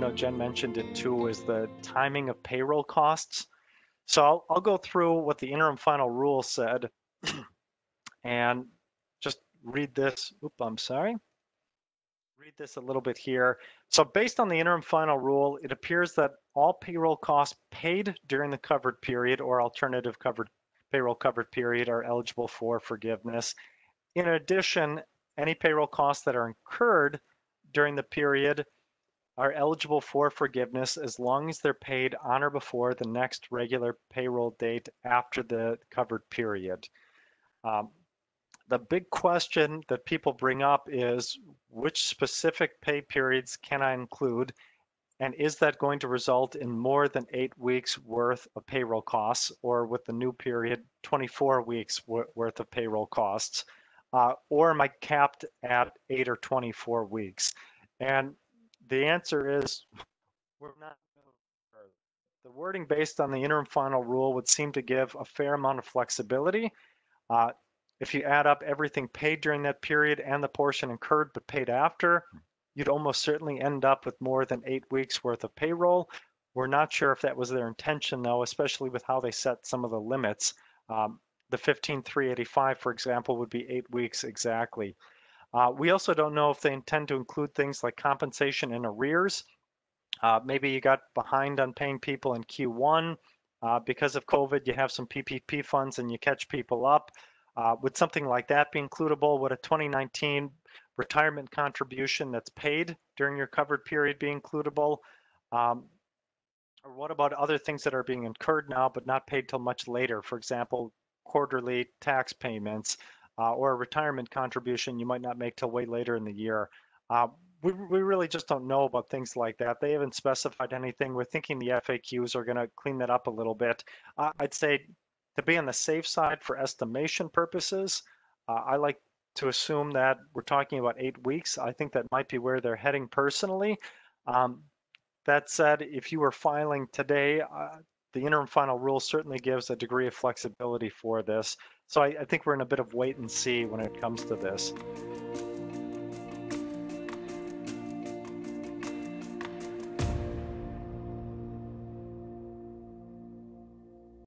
know Jen mentioned it too, is the timing of payroll costs. So I'll go through what the interim final rule said and just read this. I'm sorry. Read this a little bit here. So based on the interim final rule, it appears that all payroll costs paid during the covered period or alternative covered payroll covered period are eligible for forgiveness. In addition, any payroll costs that are incurred during the period are eligible for forgiveness as long as they're paid on or before the next regular payroll date after the covered period. The big question that people bring up is which specific pay periods can I include, and is that going to result in more than 8 weeks worth of payroll costs, or with the new period 24 weeks worth of payroll costs, or am I capped at 8 or 24 weeks? And the answer is we're not. The wording based on the interim final rule would seem to give a fair amount of flexibility. If you add up everything paid during that period and the portion incurred but paid after, you'd almost certainly end up with more than 8 weeks worth of payroll. We're not sure if that was their intention though, especially with how they set some of the limits. The 15,385, for example, would be 8 weeks exactly. We also don't know if they intend to include things like compensation in arrears. Maybe you got behind on paying people in Q1. Because of COVID, you have some PPP funds and you catch people up. Would something like that be includable? Would a 2019 retirement contribution that's paid during your covered period be includable? Or what about other things that are being incurred now but not paid till much later? For example, quarterly tax payments or a retirement contribution you might not make till way later in the year. We really just don't know about things like that. They haven't specified anything. We're thinking the FAQs are going to clean that up a little bit. I'd say to be on the safe side for estimation purposes, I like to assume that we're talking about 8 weeks. I think that might be where they're heading personally. That said, if you were filing today, the interim final rule certainly gives a degree of flexibility for this. So I think we're in a bit of wait and see when it comes to this.